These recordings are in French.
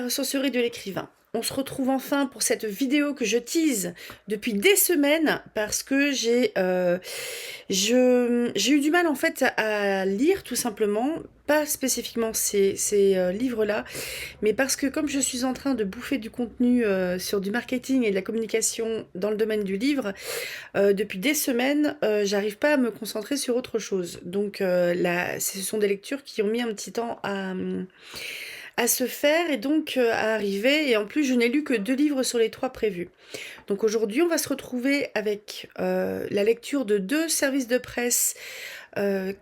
ressourcerie de l'écrivain. On se retrouve enfin pour cette vidéo que je tease depuis des semaines parce que j'ai eu du mal en fait à lire tout simplement, pas spécifiquement ces livres-là, mais parce que comme je suis en train de bouffer du contenu sur du marketing et de la communication dans le domaine du livre, depuis des semaines, j'arrive pas à me concentrer sur autre chose. Donc ce sont des lectures qui ont mis un petit temps à se faire et donc à arriver. Et en plus, je n'ai lu que 2 livres sur les 3 prévus. Donc aujourd'hui, on va se retrouver avec la lecture de 2 services de presse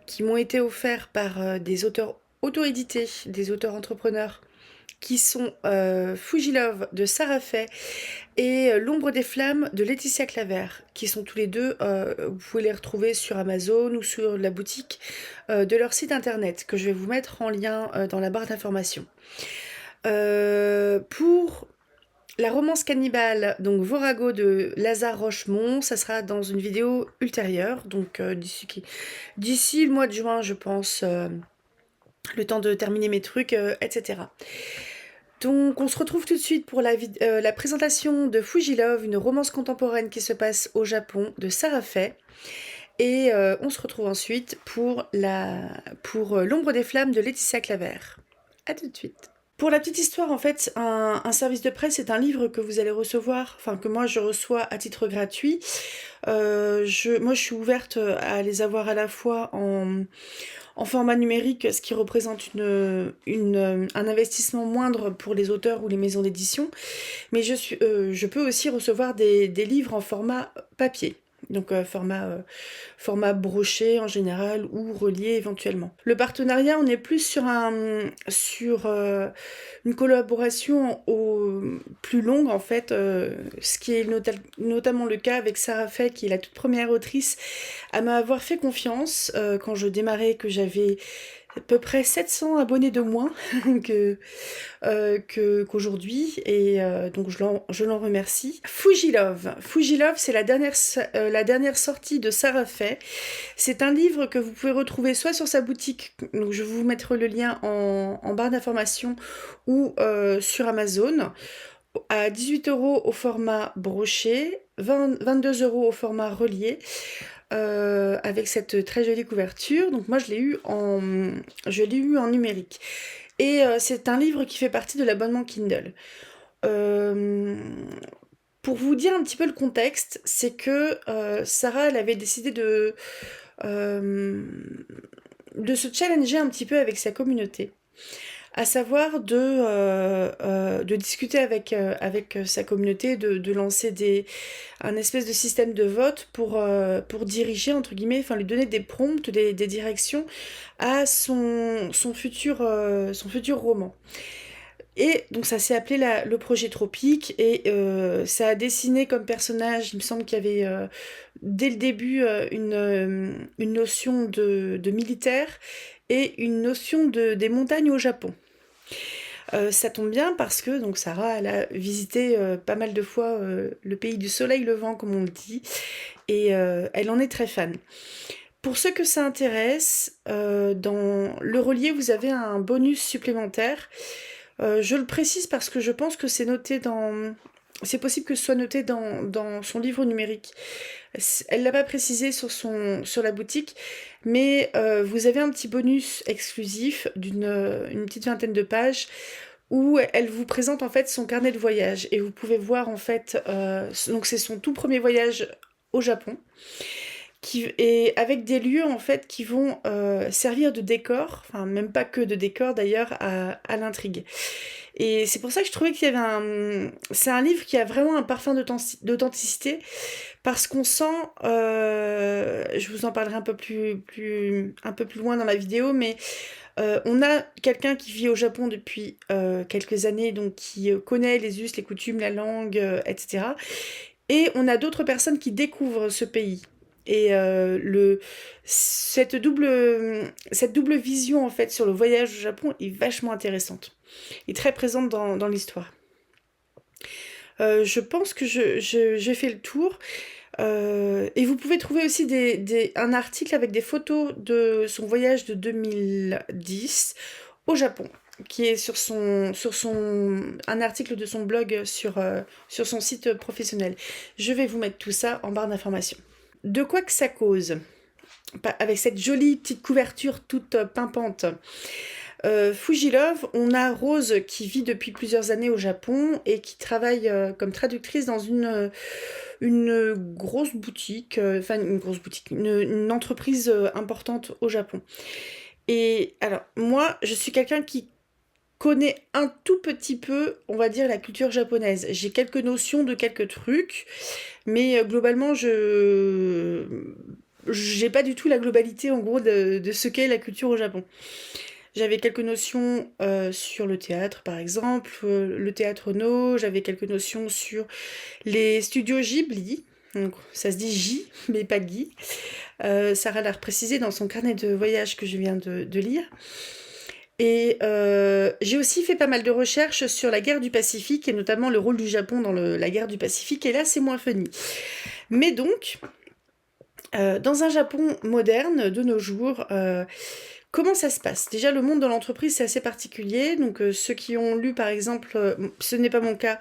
qui m'ont été offerts par des auteurs auto-édités, des auteurs entrepreneurs, qui sont Fujilove de Sarah Fay et L'ombre des flammes de Laetitia Claver, qui sont tous les deux, vous pouvez les retrouver sur Amazon ou sur la boutique de leur site internet, que je vais vous mettre en lien dans la barre d'information. Pour la romance cannibale, donc Vorago de Lazare Rochemont, ça sera dans une vidéo ultérieure, donc d'ici le mois de juin, je pense, le temps de terminer mes trucs, etc. Donc on se retrouve tout de suite pour la présentation de Fujilove, une romance contemporaine qui se passe au Japon de Sarah Fay. Et on se retrouve ensuite pour L'ombre des flammes de Laetitia Claver. A tout de suite. Pour la petite histoire, en fait, un service de presse, c'est un livre que vous allez recevoir, enfin que moi je reçois à titre gratuit. Moi je suis ouverte à les avoir à la fois en format numérique, ce qui représente un investissement moindre pour les auteurs ou les maisons d'édition, mais je peux aussi recevoir des livres en format papier. Donc format broché en général ou relié éventuellement. Le partenariat, on est plus sur une collaboration plus longue en fait, ce qui est notamment le cas avec Sarah Fay, qui est la toute première autrice à m'avoir fait confiance quand je démarrais, que j'avais à peu près 700 abonnés de moins qu'aujourd'hui, et donc je l'en remercie. Fujilove, c'est la dernière sortie de Sarah Fay. C'est un livre que vous pouvez retrouver soit sur sa boutique, donc je vais vous mettre le lien en barre d'information, ou sur Amazon, à 18 € au format broché, 22 € au format relié, avec cette très jolie couverture. Donc moi je l'ai eu en numérique. Et c'est un livre qui fait partie de l'abonnement Kindle. Pour vous dire un petit peu le contexte, c'est que Sarah, elle avait décidé de se challenger un petit peu avec sa communauté, à savoir de discuter avec sa communauté, de lancer un espèce de système de vote pour diriger, entre guillemets, enfin lui donner des prompts, des directions à son futur roman. Et donc ça s'est appelé le projet Tropique, et ça a dessiné comme personnage, il me semble qu'il y avait dès le début une notion de militaire et une notion des montagnes au Japon. Ça tombe bien parce que donc Sarah, elle a visité pas mal de fois le pays du soleil levant, comme on le dit, et elle en est très fan. Pour ceux que ça intéresse, dans le relié, vous avez un bonus supplémentaire. Je le précise parce que je pense que c'est possible que ce soit noté dans son livre numérique. Elle l'a pas précisé sur la boutique, mais vous avez un petit bonus exclusif une petite vingtaine de pages où elle vous présente en fait son carnet de voyage, et vous pouvez voir en fait, donc c'est son tout premier voyage au Japon, et avec des lieux en fait qui vont servir de décor, enfin même pas que de décor d'ailleurs, à l'intrigue. Et c'est pour ça que je trouvais qu'il y avait c'est un livre qui a vraiment un parfum d'authenticité, parce qu'on sent, je vous en parlerai un peu plus loin dans la vidéo, mais on a quelqu'un qui vit au Japon depuis quelques années, donc qui connaît les us, les coutumes, la langue, etc. Et on a d'autres personnes qui découvrent ce pays. Et cette double vision en fait sur le voyage au Japon est vachement intéressante et très présente dans l'histoire. Je pense que j'ai fait le tour. Et vous pouvez trouver aussi un article avec des photos de son voyage de 2010 au Japon. qui est un article de son blog sur son site professionnel. Je vais vous mettre tout ça en barre d'informations. De quoi que ça cause, avec cette jolie petite couverture toute pimpante. Fujilove, on a Rose qui vit depuis plusieurs années au Japon et qui travaille comme traductrice dans une grosse boutique, une entreprise importante au Japon. Et alors, moi, je suis quelqu'un qui connaît un tout petit peu, on va dire, la culture japonaise. J'ai quelques notions de quelques trucs, mais globalement, j'ai pas du tout la globalité, en gros, de ce qu'est la culture au Japon. J'avais quelques notions sur le théâtre, par exemple, le théâtre No, j'avais quelques notions sur les studios Ghibli, donc ça se dit J, mais pas Guy. Sarah l'a reprécisé dans son carnet de voyage que je viens de lire. Et j'ai aussi fait pas mal de recherches sur la guerre du Pacifique, et notamment le rôle du Japon dans la guerre du Pacifique, et là c'est moins funny. Mais donc, dans un Japon moderne, de nos jours, comment ça se passe? Déjà, le monde de l'entreprise, c'est assez particulier. Donc, ceux qui ont lu, par exemple, ce n'est pas mon cas,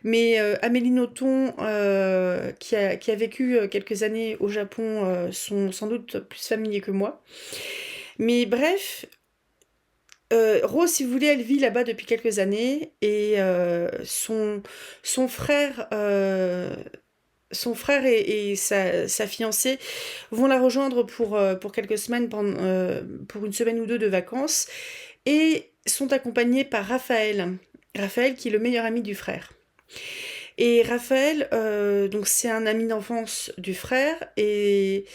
mais Amélie Nothomb, qui a vécu quelques années au Japon, sont sans doute plus familiers que moi. Mais bref, Rose, si vous voulez, elle vit là-bas depuis quelques années et son frère, son frère et sa fiancée vont la rejoindre pour quelques semaines, pour une semaine ou deux de vacances, et sont accompagnés par Raphaël. Raphaël qui est le meilleur ami du frère. Et Raphaël, donc c'est un ami d'enfance du frère, et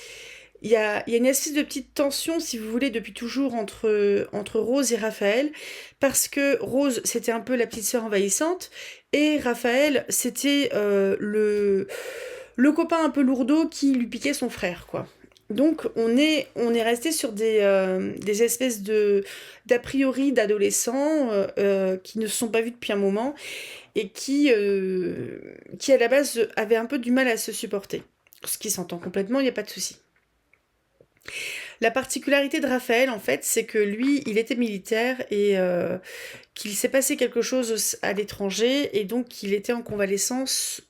il y a une espèce de petite tension, si vous voulez, depuis toujours entre Rose et Raphaël, parce que Rose, c'était un peu la petite sœur envahissante, et Raphaël, c'était le copain un peu lourdeau qui lui piquait son frère, quoi. Donc on est resté sur des espèces d'a priori d'adolescents qui ne se sont pas vus depuis un moment et qui à la base avaient un peu du mal à se supporter. Ce qui s'entend complètement, il n'y a pas de souci. La particularité de Raphaël, en fait, c'est que lui, il était militaire et qu'il s'est passé quelque chose à l'étranger et donc qu'il était en convalescence,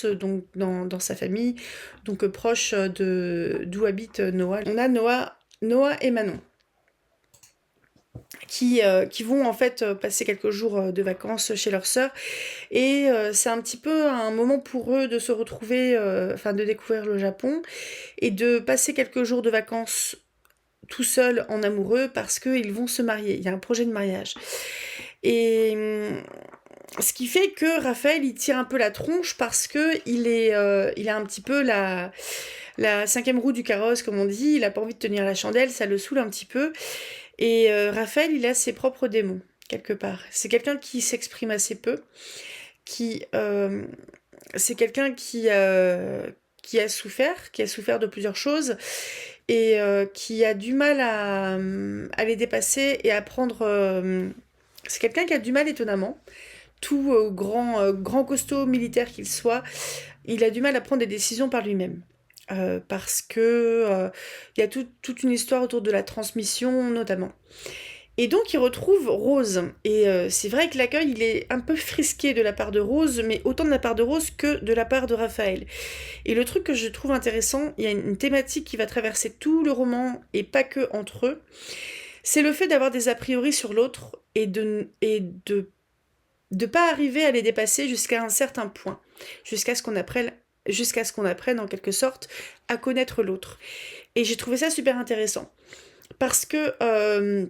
donc dans sa famille, donc proche d'où habite Noah. On a Noah et Manon qui vont en fait passer quelques jours de vacances chez leur sœur, et c'est un petit peu un moment pour eux de se retrouver, de découvrir le Japon et de passer quelques jours de vacances tout seuls en amoureux parce qu'ils vont se marier, il y a un projet de mariage. Et ce qui fait que Raphaël, il tire un peu la tronche parce que il a un petit peu la cinquième roue du carrosse, comme on dit, il a pas envie de tenir la chandelle, ça le saoule un petit peu. Et Raphaël, il a ses propres démons, quelque part. C'est quelqu'un qui s'exprime assez peu, c'est quelqu'un qui a souffert de plusieurs choses, et qui a du mal à les dépasser et à prendre... c'est quelqu'un qui a du mal, étonnamment, tout grand costaud militaire qu'il soit, il a du mal à prendre des décisions par lui-même. Parce que y a toute une histoire autour de la transmission, notamment. Et donc il retrouve Rose, et c'est vrai que l'accueil il est un peu frisqué de la part de Rose, mais autant de la part de Rose que de la part de Raphaël. Et le truc que je trouve intéressant, il y a une thématique qui va traverser tout le roman, et pas que entre eux, c'est le fait d'avoir des a priori sur l'autre, et de pas arriver à les dépasser jusqu'à un certain point, jusqu'à ce qu'on apprenne en quelque sorte à connaître l'autre. Et j'ai trouvé ça super intéressant, parce que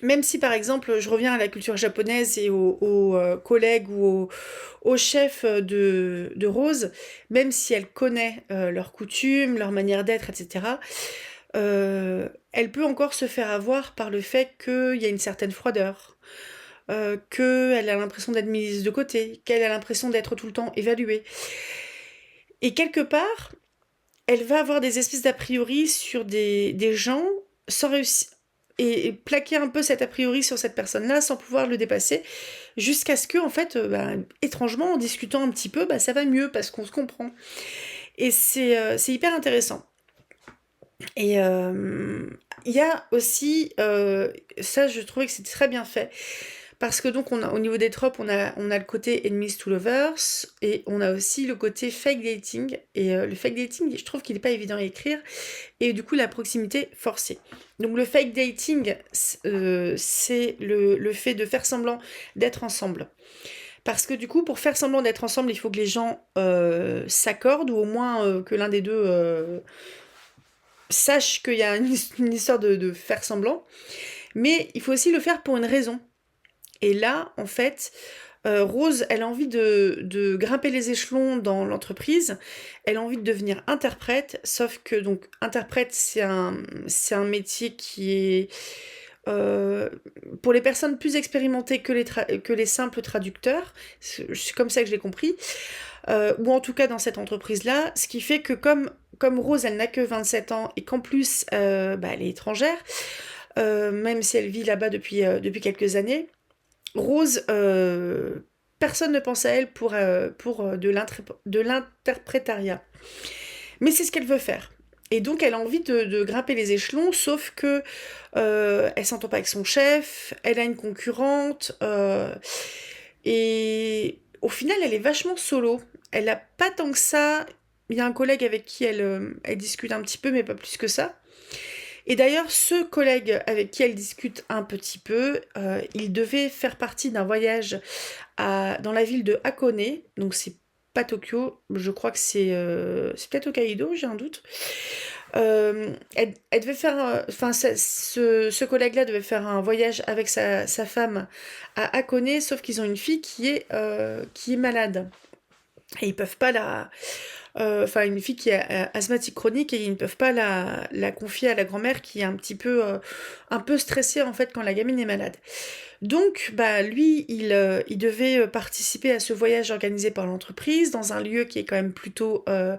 même si par exemple je reviens à la culture japonaise et aux collègues ou aux chefs de Rose, même si elle connaît leurs coutumes, leur manière d'être, etc., elle peut encore se faire avoir par le fait qu'il y a une certaine froideur, qu'elle a l'impression d'être mise de côté, qu'elle a l'impression d'être tout le temps évaluée. Et quelque part, elle va avoir des espèces d'a priori sur des gens sans réussir, et plaquer un peu cet a priori sur cette personne-là sans pouvoir le dépasser, jusqu'à ce que, en fait, étrangement, en discutant un petit peu, ça va mieux parce qu'on se comprend. Et c'est hyper intéressant. Et il y a aussi, ça je trouvais que c'était très bien fait, parce que donc au niveau des tropes, on a le côté enemies to lovers, et on a aussi le côté fake dating, et le fake dating, je trouve qu'il n'est pas évident à écrire, et du coup la proximité forcée. Donc le fake dating, c'est le fait de faire semblant d'être ensemble. Parce que du coup, pour faire semblant d'être ensemble, il faut que les gens s'accordent, ou au moins que l'un des deux sache qu'il y a une histoire de faire semblant. Mais il faut aussi le faire pour une raison. Et là, en fait, Rose, elle a envie de grimper les échelons dans l'entreprise. Elle a envie de devenir interprète, sauf que donc interprète, c'est un métier qui est pour les personnes plus expérimentées que les simples traducteurs. C'est comme ça que je l'ai compris. Ou en tout cas dans cette entreprise-là, ce qui fait que comme Rose, elle n'a que 27 ans et qu'en plus, elle est étrangère, même si elle vit là-bas depuis quelques années, Rose, personne ne pense à elle pour de l'interprétariat. Mais c'est ce qu'elle veut faire. Et donc elle a envie de grimper les échelons, sauf que elle s'entend pas avec son chef, elle a une concurrente, et au final elle est vachement solo. Elle a pas tant que ça. Il y a un collègue avec qui elle discute un petit peu, mais pas plus que ça. Et d'ailleurs, ce collègue avec qui elle discute un petit peu, il devait faire partie d'un voyage dans la ville de Hakone, donc c'est pas Tokyo, je crois que c'est peut-être Hokkaido, j'ai un doute. Elle devait faire, enfin, ce collègue-là devait faire un voyage avec sa femme à Hakone, sauf qu'ils ont une fille qui est malade. Et ils peuvent pas enfin, une fille qui est asthmatique chronique, et ils ne peuvent pas la confier à la grand-mère qui est un peu stressée en fait quand la gamine est malade. Donc, lui, il devait participer à ce voyage organisé par l'entreprise dans un lieu qui est quand même plutôt dans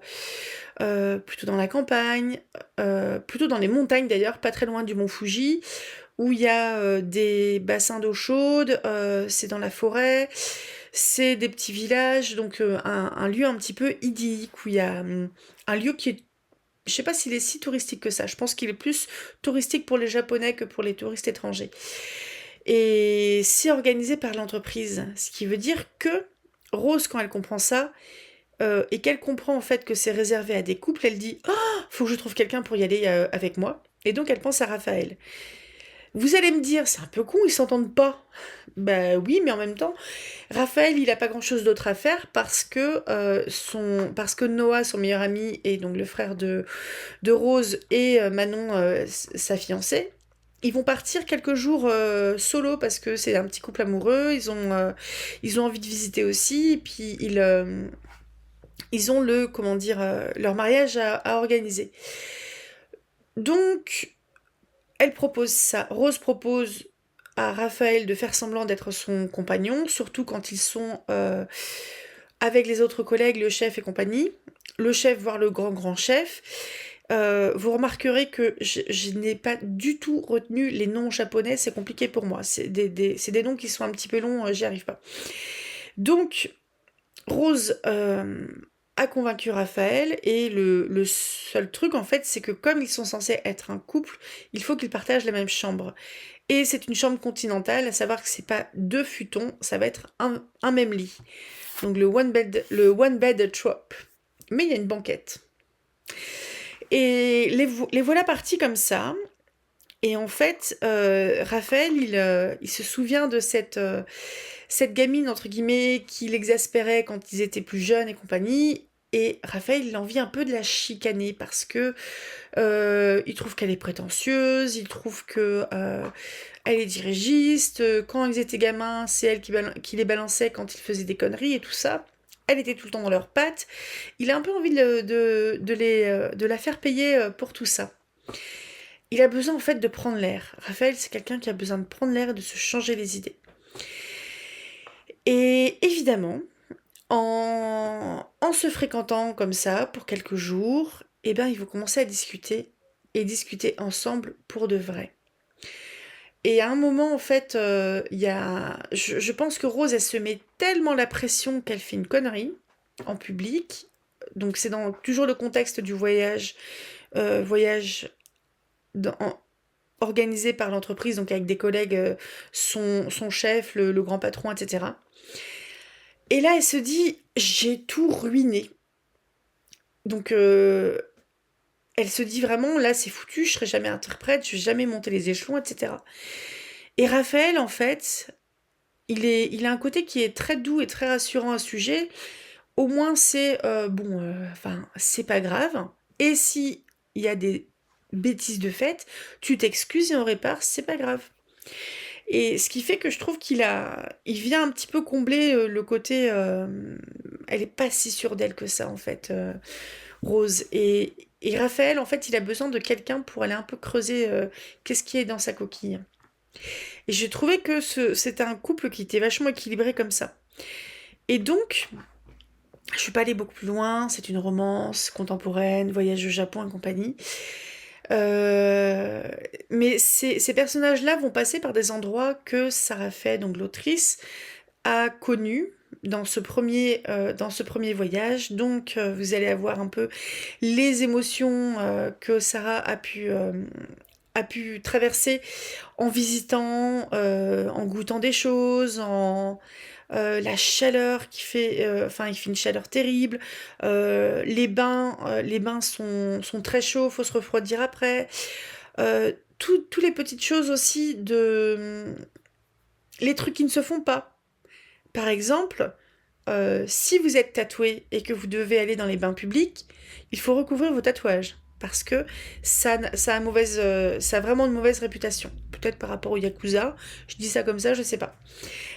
la campagne, plutôt dans les montagnes d'ailleurs, pas très loin du mont Fuji, où il y a des bassins d'eau chaude, c'est dans la forêt, c'est des petits villages, donc un lieu un petit peu idyllique, où il y a un lieu qui est, je sais pas s'il est si touristique que ça, je pense qu'il est plus touristique pour les Japonais que pour les touristes étrangers. Et c'est organisé par l'entreprise, ce qui veut dire que Rose, quand elle comprend ça, et qu'elle comprend en fait que c'est réservé à des couples, elle dit: «Oh, faut que je trouve quelqu'un pour y aller avec moi». Et donc elle pense à Raphaël. Vous allez me dire, c'est un peu con, ils s'entendent pas. Bah oui, mais en même temps, Raphaël, il a pas grand-chose d'autre à faire parce que Noah, son meilleur ami, et donc le frère de Rose, et Manon, sa fiancée, ils vont partir quelques jours solo parce que c'est un petit couple amoureux, ils ont envie de visiter aussi, et puis ils ont comment dire, leur mariage à organiser. Donc, elle propose ça. Rose propose à Raphaël de faire semblant d'être son compagnon, surtout quand ils sont avec les autres collègues, le chef et compagnie. Le chef, voire le grand chef. Vous remarquerez que je n'ai pas du tout retenu les noms japonais, c'est compliqué pour moi. C'est des noms qui sont un petit peu longs, j'y arrive pas. Donc, Rose a convaincu Raphaël, et le seul truc en fait, c'est que comme ils sont censés être un couple, il faut qu'ils partagent la même chambre. Et c'est une chambre continentale, à savoir que c'est pas deux futons, ça va être un même lit. Donc le one bed trop. Mais il y a une banquette. Et les voilà partis comme ça. Et en fait, Raphaël, il se souvient de cette gamine, entre guillemets, qui l'exaspérait quand ils étaient plus jeunes et compagnie. Et Raphaël, il a envie un peu de la chicaner parce que il trouve qu'elle est prétentieuse, il trouve que elle est dirigiste. Quand ils étaient gamins, c'est elle qui les balançait quand ils faisaient des conneries et tout ça. Elle était tout le temps dans leurs pattes. Il a un peu envie de la faire payer pour tout ça. Il a besoin en fait de prendre l'air. Raphaël, c'est quelqu'un qui a besoin de prendre l'air et de se changer les idées. Et évidemment, en se fréquentant comme ça pour quelques jours, eh ben, ils vont commencer à discuter, et discuter ensemble pour de vrai. Et à un moment, en fait, je pense que Rose, elle se met tellement la pression qu'elle fait une connerie en public. Donc c'est dans toujours le contexte du voyage dans, organisé par l'entreprise, donc avec des collègues, son chef, le grand patron, etc. Et là, elle se dit, j'ai tout ruiné. Donc, elle se dit vraiment, là, c'est foutu, je serai jamais interprète, je vais jamais monter les échelons, etc. Et Raphaël, en fait, il a un côté qui est très doux et très rassurant à ce sujet. Au moins, c'est bon, enfin, c'est pas grave. Et si il y a des bêtises de fait, tu t'excuses et on répare, c'est pas grave. Et ce qui fait que je trouve il vient un petit peu combler le côté, elle est pas si sûre d'elle que ça en fait, Rose. Et Raphaël, en fait, il a besoin de quelqu'un pour aller un peu creuser qu'est-ce qui est dans sa coquille. Et j'ai trouvé que c'était un couple qui était vachement équilibré comme ça. Et donc, je suis pas allée beaucoup plus loin, c'est une romance contemporaine, voyage au Japon et compagnie. Euh, mais ces personnages-là vont passer par des endroits que Sarah Fay, donc l'autrice, a connus dans ce premier voyage. Donc, vous allez avoir un peu les émotions que Sarah a pu traverser en visitant, en goûtant des choses, la chaleur qui fait, enfin il fait une chaleur terrible, les bains sont très chauds, faut se refroidir après, toutes les petites choses aussi les trucs qui ne se font pas. Par exemple, si vous êtes tatoué et que vous devez aller dans les bains publics, il faut recouvrir vos tatouages. Parce que ça a vraiment une mauvaise réputation. Peut-être par rapport au Yakuza, je dis ça comme ça, je sais pas.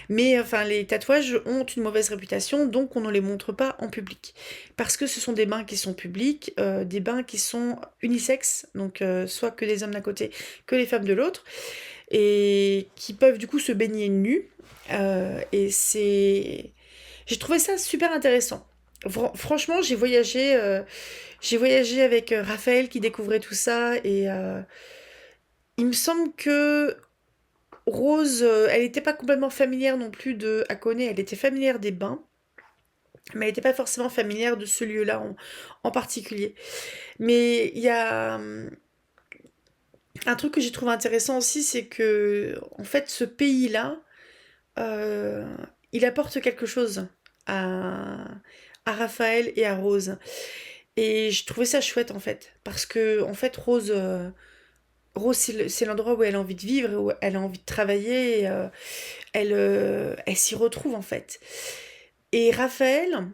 Mais enfin, les tatouages ont une mauvaise réputation, donc on ne les montre pas en public. Parce que ce sont des bains qui sont publics, des bains qui sont unisexes, donc soit que des hommes d'un côté, que les femmes de l'autre, et qui peuvent du coup se baigner nus. Et c'est... J'ai trouvé ça super intéressant. Franchement, j'ai voyagé avec Raphaël qui découvrait tout ça, et il me semble que Rose, elle n'était pas complètement familière non plus de Hakone, elle était familière des bains, mais elle n'était pas forcément familière de ce lieu-là en particulier. Mais il y a un truc que j'ai trouvé intéressant aussi, c'est que en fait ce pays-là, euh, il apporte quelque chose à, à Raphaël et à Rose. Et je trouvais ça chouette en fait, parce que en fait Rose c'est l'endroit où elle a envie de vivre, où elle a envie de travailler. Elle s'y retrouve en fait. Et Raphaël,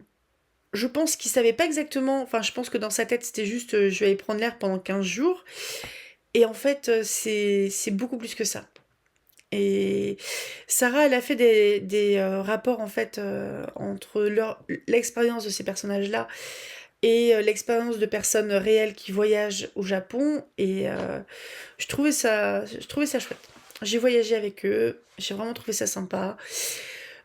je pense qu'il savait pas exactement, enfin je pense que dans sa tête c'était juste je vais aller prendre l'air pendant 15 jours. Et en fait c'est beaucoup plus que ça. Et Sarah, elle a fait des rapports en fait entre l'expérience de ces personnages-là et l'expérience de personnes réelles qui voyagent au Japon. Et je trouvais ça chouette. J'ai voyagé avec eux, j'ai vraiment trouvé ça sympa.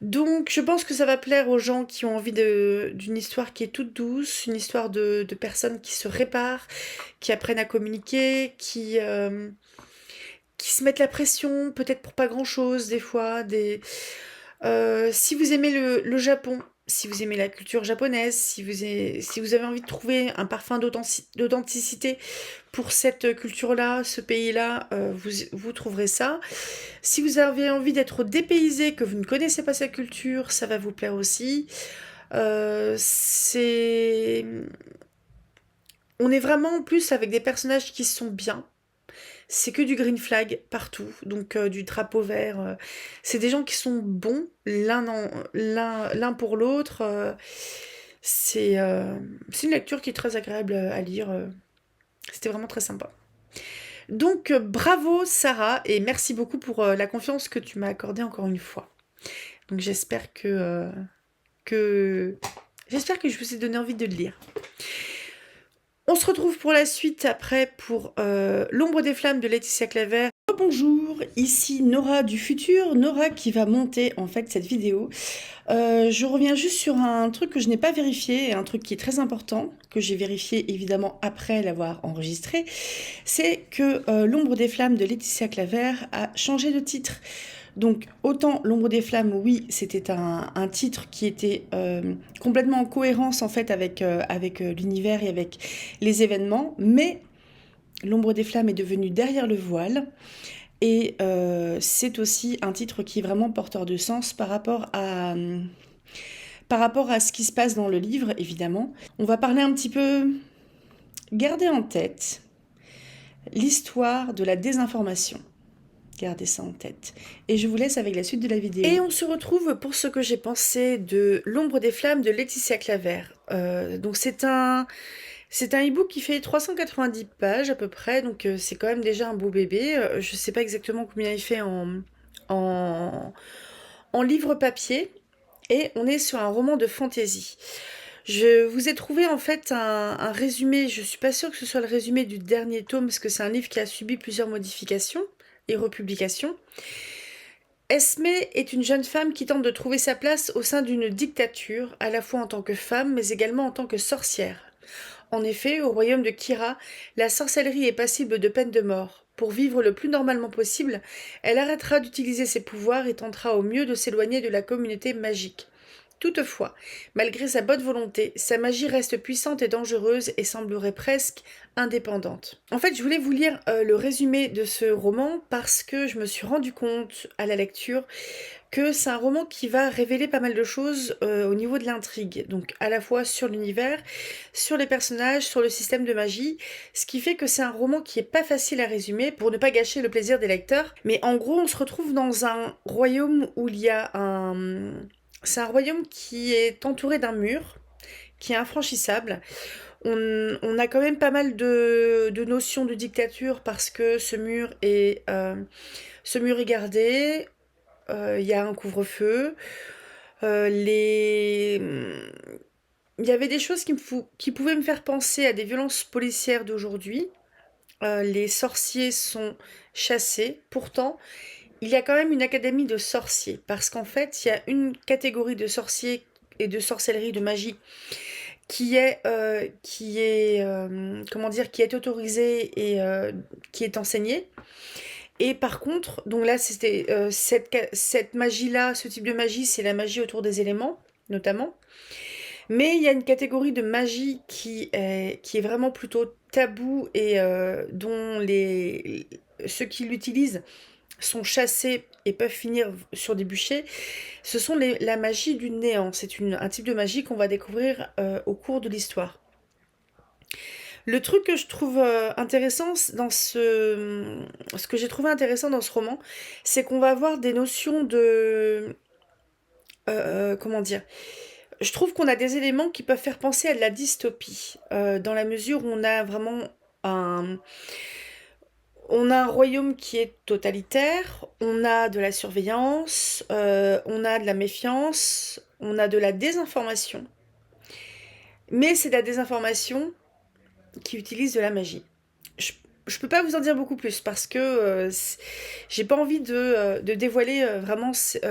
Donc, je pense que ça va plaire aux gens qui ont envie d'une histoire qui est toute douce, une histoire de personnes qui se réparent, qui apprennent à communiquer, qui se mettent la pression, peut-être pour pas grand-chose, des fois. Si vous aimez le Japon, si vous aimez la culture japonaise, si vous avez envie de trouver un parfum d'authenticité pour cette culture-là, ce pays-là, vous trouverez ça. Si vous avez envie d'être dépaysé, que vous ne connaissez pas sa culture, ça va vous plaire aussi. C'est... On est vraiment en plus avec des personnages qui sont bien. C'est que du green flag partout, donc du drapeau vert. C'est des gens qui sont bons l'un pour l'autre. C'est une lecture qui est très agréable à lire. C'était vraiment très sympa. Donc bravo Sarah et merci beaucoup pour la confiance que tu m'as accordée encore une fois. Donc que j'espère que je vous ai donné envie de le lire. On se retrouve pour la suite après pour L'ombre des flammes de Laetitia Claver. Bonjour, ici Nora du futur, Nora qui va monter en fait cette vidéo. Je reviens juste sur un truc que je n'ai pas vérifié, un truc qui est très important, que j'ai vérifié évidemment après l'avoir enregistré, c'est que L'ombre des flammes de Laetitia Claver a changé de titre. Donc autant L'ombre des flammes, oui, c'était un titre qui était complètement en cohérence en fait avec l'univers et avec les événements, mais L'ombre des flammes est devenue derrière le voile. Et c'est aussi un titre qui est vraiment porteur de sens par rapport à ce qui se passe dans le livre, évidemment. On va parler un petit peu, garder en tête l'histoire de la désinformation. Gardez ça en tête. Et je vous laisse avec la suite de la vidéo. Et on se retrouve pour ce que j'ai pensé de L'ombre des flammes de Laetitia Claver. Donc c'est un e-book qui fait 390 pages à peu près, donc c'est quand même déjà un beau bébé. Je sais pas exactement combien il fait en, en livre papier. Et on est sur un roman de fantasy. Je vous ai trouvé en fait un résumé, je suis pas sûre que ce soit le résumé du dernier tome, parce que c'est un livre qui a subi plusieurs modifications et republications. Esme est une jeune femme qui tente de trouver sa place au sein d'une dictature, à la fois en tant que femme, mais également en tant que sorcière. En effet, au royaume de Kira, la sorcellerie est passible de peine de mort. Pour vivre le plus normalement possible, elle arrêtera d'utiliser ses pouvoirs et tentera au mieux de s'éloigner de la communauté magique. Toutefois, malgré sa bonne volonté, sa magie reste puissante et dangereuse et semblerait presque indépendante. En fait, je voulais vous lire le résumé de ce roman parce que je me suis rendu compte à la lecture que c'est un roman qui va révéler pas mal de choses au niveau de l'intrigue, donc à la fois sur l'univers, sur les personnages, sur le système de magie, ce qui fait que c'est un roman qui est pas facile à résumer pour ne pas gâcher le plaisir des lecteurs, mais en gros on se retrouve dans un royaume où il y a un... C'est un royaume qui est entouré d'un mur, qui est infranchissable. On a quand même pas mal de notions de dictature parce que ce mur est gardé, il y a un couvre-feu. Il y avait des choses qui pouvaient me faire penser à des violences policières d'aujourd'hui. Les sorciers sont chassés. Pourtant, il y a quand même une académie de sorciers. Parce qu'en fait, il y a une catégorie de sorciers et de sorcellerie, de magie, qui est comment dire, qui est autorisée et qui est enseignée. Et par contre, donc là, c'était cette magie-là, ce type de magie, c'est la magie autour des éléments, notamment. Mais il y a une catégorie de magie qui est vraiment plutôt tabou et dont ceux qui l'utilisent sont chassés et peuvent finir sur des bûchers. Ce sont la magie du néant. C'est un type de magie qu'on va découvrir au cours de l'histoire. Le truc que je trouve intéressant ce que j'ai trouvé intéressant dans ce roman, c'est qu'on va avoir des notions de... comment dire? Je trouve qu'on a des éléments qui peuvent faire penser à de la dystopie, dans la mesure où on a vraiment un... On a un royaume qui est totalitaire, on a de la surveillance, on a de la méfiance, on a de la désinformation. Mais c'est de la désinformation qui utilise de la magie. Je peux pas vous en dire beaucoup plus parce que j'ai pas envie de dévoiler vraiment j'ai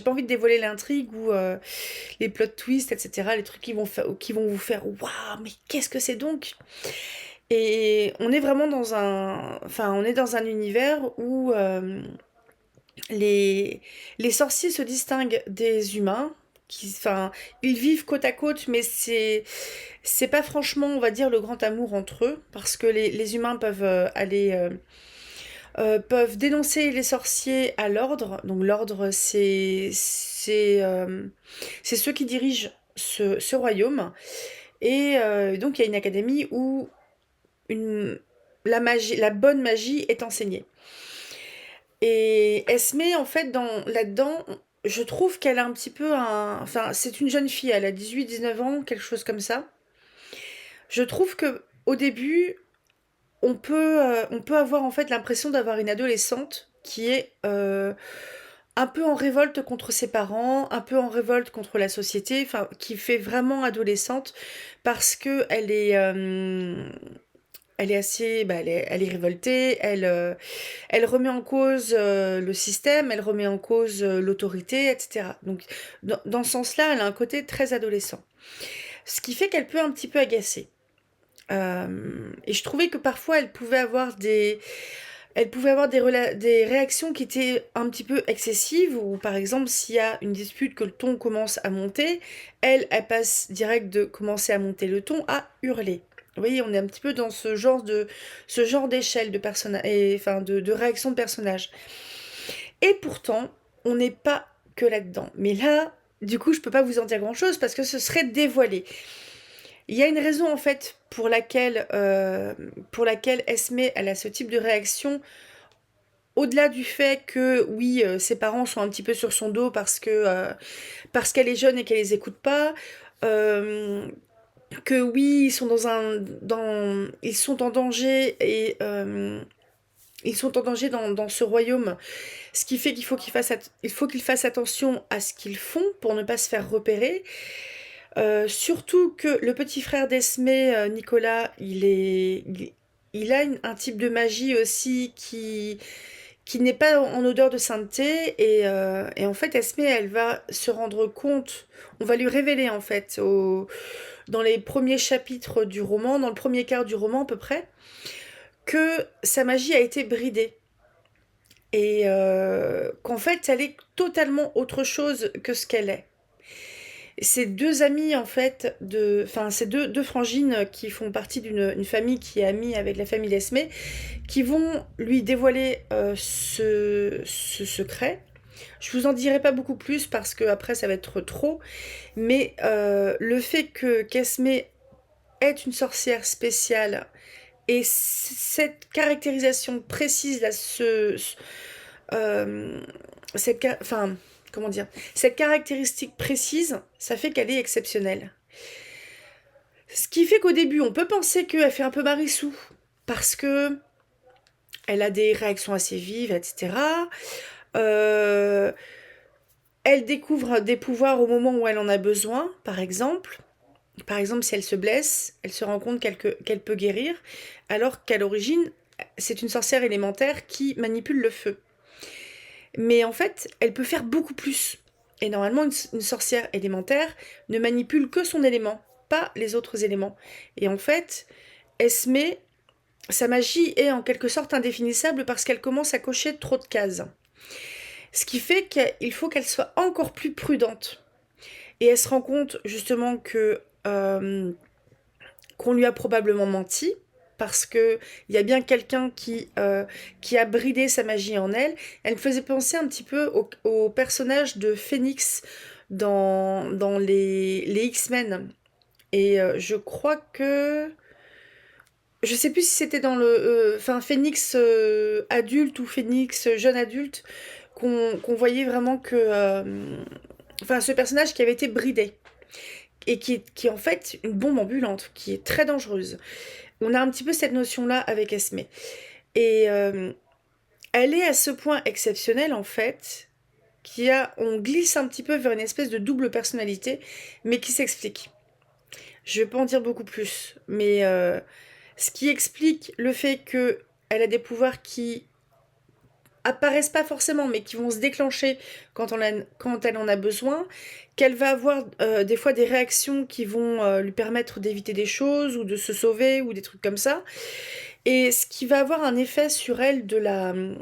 pas envie de dévoiler l'intrigue ou les plot twists, etc. Les trucs qui vont vous faire waouh, mais qu'est-ce que c'est donc? Et on est vraiment on est dans un univers où les sorciers se distinguent des humains. Ils vivent côte à côte, mais c'est pas franchement, on va dire, le grand amour entre eux, parce que les humains peuvent dénoncer les sorciers à l'ordre. Donc l'ordre, c'est ceux qui dirigent ce royaume. Et donc il y a une académie où la bonne magie est enseignée. Et Esme, en fait, là-dedans, je trouve qu'elle a un petit peu Enfin, c'est une jeune fille, elle a 18-19 ans, quelque chose comme ça. Je trouve que au début, on peut avoir en fait l'impression d'avoir une adolescente qui est un peu en révolte contre ses parents, un peu en révolte contre la société, enfin, qui fait vraiment adolescente parce que elle est assez, elle est révoltée, elle remet en cause le système, elle remet en cause l'autorité, etc. Donc, dans ce sens-là, elle a un côté très adolescent. Ce qui fait qu'elle peut un petit peu agacer. Et je trouvais que parfois, elle pouvait avoir des réactions qui étaient un petit peu excessives, ou par exemple, s'il y a une dispute que le ton commence à monter, elle passe direct de commencer à monter le ton à hurler. Vous voyez, on est un petit peu dans ce genre d'échelle de personnage, enfin de réaction de personnage. Et pourtant, on n'est pas que là-dedans. Mais là, du coup, je peux pas vous en dire grand-chose parce que ce serait dévoilé. Il y a une raison en fait pour laquelle Esme elle a ce type de réaction. Au-delà du fait que oui, ses parents sont un petit peu sur son dos parce qu'elle est jeune et qu'elle les écoute pas, euh, que oui, ils sont en danger et ils sont en danger dans ce royaume, ce qui fait il faut qu'ils fassent attention à ce qu'ils font pour ne pas se faire repérer. Surtout que le petit frère d'Esme, Nicolas, il a un type de magie aussi qui n'est pas en odeur de sainteté et en fait Esme elle va se rendre compte, on va lui révéler en fait dans les premiers chapitres du roman, dans le premier quart du roman à peu près, que sa magie a été bridée et qu'en fait elle est totalement autre chose que ce qu'elle est. Ces deux amis en fait, enfin ces deux frangines qui font partie d'une famille qui est amie avec la famille d'Esme, qui vont lui dévoiler ce secret. Je vous en dirai pas beaucoup plus parce que après ça va être trop, mais le fait que qu'Esme est une sorcière spéciale et cette caractérisation précise là, euh, enfin comment dire, cette caractéristique précise, ça fait qu'elle est exceptionnelle. Ce qui fait qu'au début, on peut penser qu'elle fait un peu Marissou parce que elle a des réactions assez vives, etc. Euh, Elle découvre des pouvoirs au moment où elle en a besoin, par exemple. Par exemple, si elle se blesse, elle se rend compte qu'elle peut guérir, alors qu'à l'origine, c'est une sorcière élémentaire qui manipule le feu. Mais en fait, elle peut faire beaucoup plus. Et normalement, une sorcière élémentaire ne manipule que son élément, pas les autres éléments. Et en fait, Esme, sa magie est en quelque sorte indéfinissable parce qu'elle commence à cocher trop de cases. Ce qui fait qu'il faut qu'elle soit encore plus prudente. Et elle se rend compte justement qu'on lui a probablement menti, parce qu'il y a bien quelqu'un qui a bridé sa magie en elle. Elle me faisait penser un petit peu au personnage de Phoenix dans les X-Men. Et je crois que... Je sais plus si c'était dans enfin, Phoenix adulte ou Phoenix jeune adulte, qu'on voyait vraiment que... enfin, ce personnage qui avait été bridé et qui est en fait une bombe ambulante, qui est très dangereuse. On a un petit peu cette notion-là avec Esme. Et elle est à ce point exceptionnelle, en fait, on glisse un petit peu vers une espèce de double personnalité, mais qui s'explique. Je vais pas en dire beaucoup plus, mais ce qui explique le fait qu'elle a des pouvoirs qui apparaissent pas forcément, mais qui vont se déclencher quand elle en a besoin, qu'elle va avoir des fois des réactions qui vont lui permettre d'éviter des choses ou de se sauver ou des trucs comme ça. Et ce qui va avoir un effet sur elle de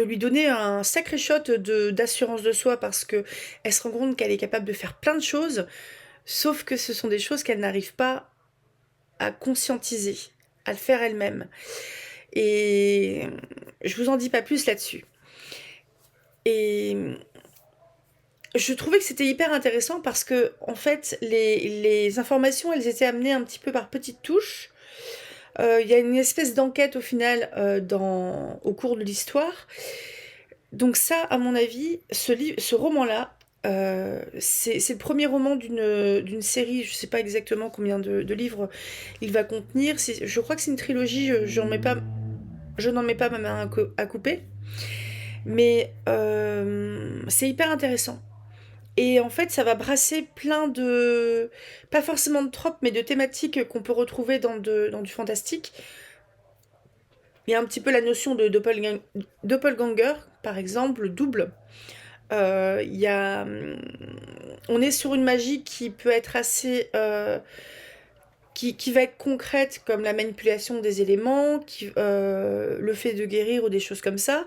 lui donner un sacré shot d'assurance de soi parce que elle se rend compte qu'elle est capable de faire plein de choses, sauf que ce sont des choses qu'elle n'arrive pas à conscientiser, à le faire elle-même. Et je vous en dis pas plus là-dessus. Et je trouvais que c'était hyper intéressant parce que, en fait, les informations, elles étaient amenées un petit peu par petites touches. Il y a une espèce d'enquête au final au cours de l'histoire. Donc ça, à mon avis, ce roman-là, c'est le premier roman d'une série, je sais pas exactement combien de livres il va contenir. Je crois que c'est une trilogie, je n'en mets pas ma main à couper. Mais c'est hyper intéressant. Et en fait, ça va brasser plein de... pas forcément de tropes, mais de thématiques qu'on peut retrouver dans du fantastique. Il y a un petit peu la notion de doppelganger, par exemple, double. Il y a... On est sur une magie qui peut être assez... qui va être concrète, comme la manipulation des éléments, le fait de guérir ou des choses comme ça.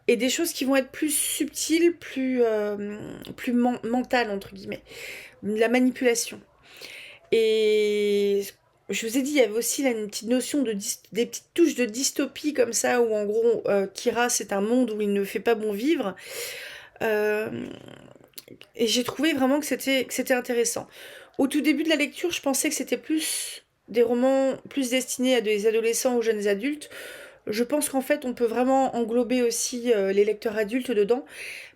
Et des choses qui vont être plus subtiles, plus mentales, entre guillemets. La manipulation. Et je vous ai dit, il y avait aussi là une petite notion des petites touches de dystopie comme ça, où en gros, Kira, c'est un monde où il ne fait pas bon vivre. Euh, et j'ai trouvé vraiment que c'était intéressant. Au tout début de la lecture, je pensais que c'était plus des romans plus destinés à des adolescents ou jeunes adultes. Je pense qu'en fait, on peut vraiment englober aussi les lecteurs adultes dedans.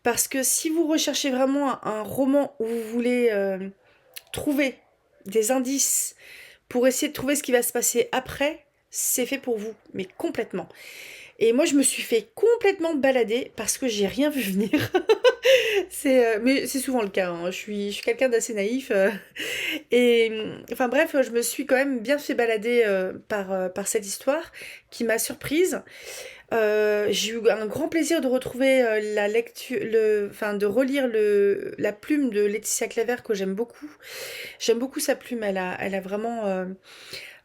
Parce que si vous recherchez vraiment un roman où vous voulez trouver des indices pour essayer de trouver ce qui va se passer après, c'est fait pour vous, mais complètement. Et moi, je me suis fait complètement balader parce que j'ai rien vu venir. Mais c'est souvent le cas, hein. Je suis quelqu'un d'assez naïf. Et enfin bref, je me suis quand même bien fait balader par cette histoire qui m'a surprise. J'ai eu un grand plaisir de retrouver la lecture, enfin de relire la plume de Laetitia Claver que j'aime beaucoup. J'aime beaucoup sa plume. Elle a vraiment.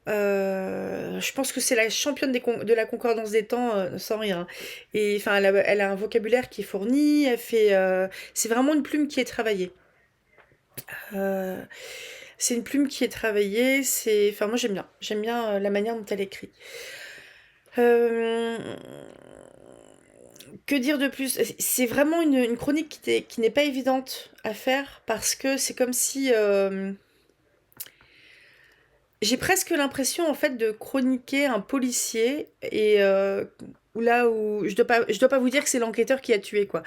Je pense que c'est la championne de la concordance des temps, sans rire, hein. Et enfin, elle a un vocabulaire qui est fourni. C'est vraiment une plume qui est travaillée. Euh, c'est une plume qui est travaillée. Enfin, moi j'aime bien. J'aime bien la manière dont elle écrit. Euh, Que dire de plus? C'est vraiment une chronique qui n'est pas évidente à faire parce que c'est comme si j'ai presque l'impression en fait de chroniquer un policier et là où je dois pas vous dire que c'est l'enquêteur qui a tué quoi.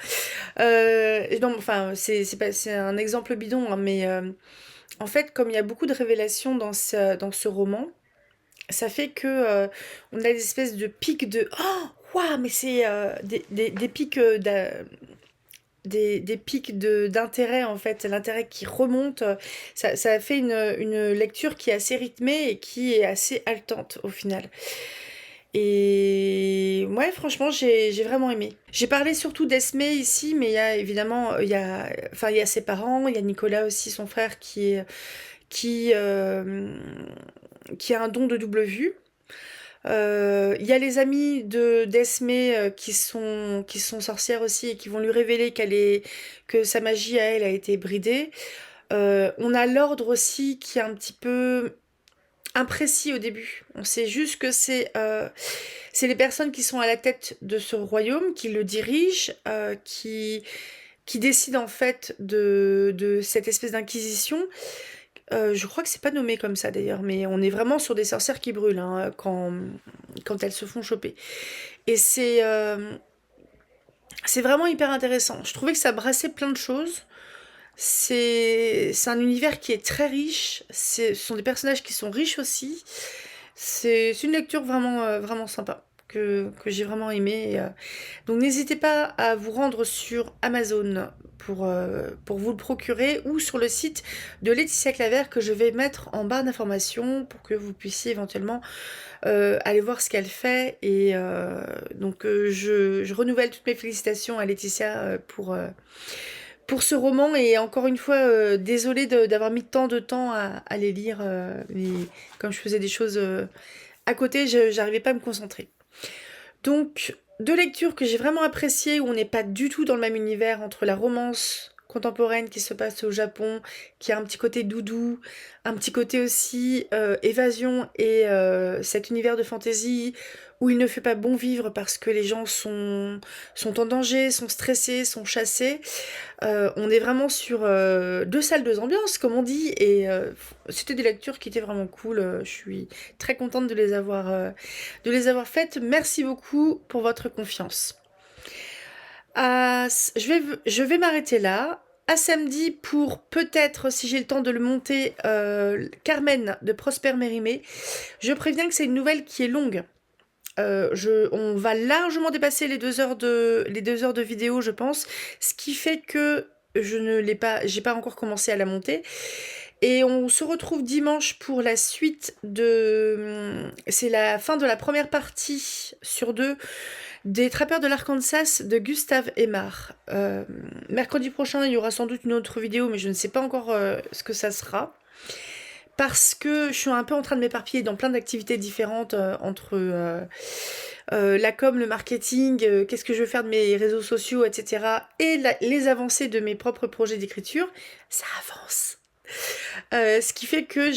Non, enfin c'est un exemple bidon hein, mais en fait comme il y a beaucoup de révélations dans ce roman, ça fait que on a des espèces de pics de oh waouh mais c'est des pics des pics d'intérêt en fait, l'intérêt qui remonte, ça fait une lecture qui est assez rythmée et qui est assez haletante au final. Et ouais, franchement, j'ai vraiment aimé. J'ai parlé surtout d'Esme ici, mais il y a évidemment, enfin, il y a ses parents, il y a Nicolas aussi, son frère, qui, euh, qui a un don de double vue. Il y a les amis d'Esme qui sont sorcières aussi et qui vont lui révéler que sa magie à elle a été bridée. On a l'ordre aussi qui est un petit peu imprécis au début. On sait juste que c'est les personnes qui sont à la tête de ce royaume, qui le dirigent, qui décident en fait de cette espèce d'inquisition. Je crois que c'est pas nommé comme ça d'ailleurs, mais on est vraiment sur des sorcières qui brûlent hein, quand elles se font choper. Et c'est vraiment hyper intéressant. Je trouvais que ça brassait plein de choses. C'est un univers qui est très riche. Ce sont des personnages qui sont riches aussi. C'est une lecture vraiment, vraiment sympa. Que j'ai vraiment aimé. Donc n'hésitez pas à vous rendre sur Amazon pour vous le procurer ou sur le site de Laetitia Claver que je vais mettre en barre d'informations pour que vous puissiez éventuellement aller voir ce qu'elle fait. Et donc je renouvelle toutes mes félicitations à Laetitia pour ce roman et encore une fois, désolée d'avoir mis tant de temps à les lire, mais comme je faisais des choses à côté, j'arrivais pas à me concentrer. Donc, deux lectures que j'ai vraiment appréciées où on n'est pas du tout dans le même univers entre la romance contemporaine qui se passe au Japon, qui a un petit côté doudou, un petit côté aussi évasion et cet univers de fantasy où il ne fait pas bon vivre parce que les gens sont en danger, sont stressés, sont chassés. On est vraiment sur deux salles, deux ambiances, comme on dit, et c'était des lectures qui étaient vraiment cool. Je suis très contente de les avoir faites. Merci beaucoup pour votre confiance. Je vais m'arrêter là. À samedi pour peut-être, si j'ai le temps de le monter, Carmen de Prosper Mérimée. Je préviens que c'est une nouvelle qui est longue. On va largement dépasser les deux heures de vidéo, je pense, ce qui fait que j'ai pas encore commencé à la monter. Et on se retrouve dimanche pour la suite c'est la fin de la première partie sur deux des Trappeurs de l'Arkansas de Gustave Aimard. Mercredi prochain, il y aura sans doute une autre vidéo, mais je ne sais pas encore ce que ça sera parce que je suis un peu en train de m'éparpiller dans plein d'activités différentes entre la com, le marketing, qu'est-ce que je veux faire de mes réseaux sociaux, etc. et les avancées de mes propres projets d'écriture. Ça avance. Ce qui fait que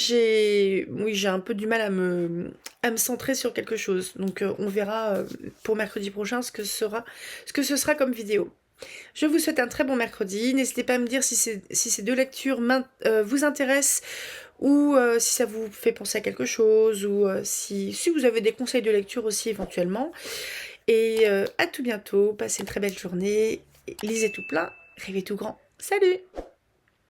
oui, j'ai un peu du mal à me centrer sur quelque chose. Donc on verra pour mercredi prochain ce que ce sera comme vidéo. Je vous souhaite un très bon mercredi. N'hésitez pas à me dire si ces deux lectures vous intéressent ou si ça vous fait penser à quelque chose ou si vous avez des conseils de lecture aussi éventuellement. Et à tout bientôt. Passez une très belle journée. Lisez tout plein, rêvez tout grand. Salut!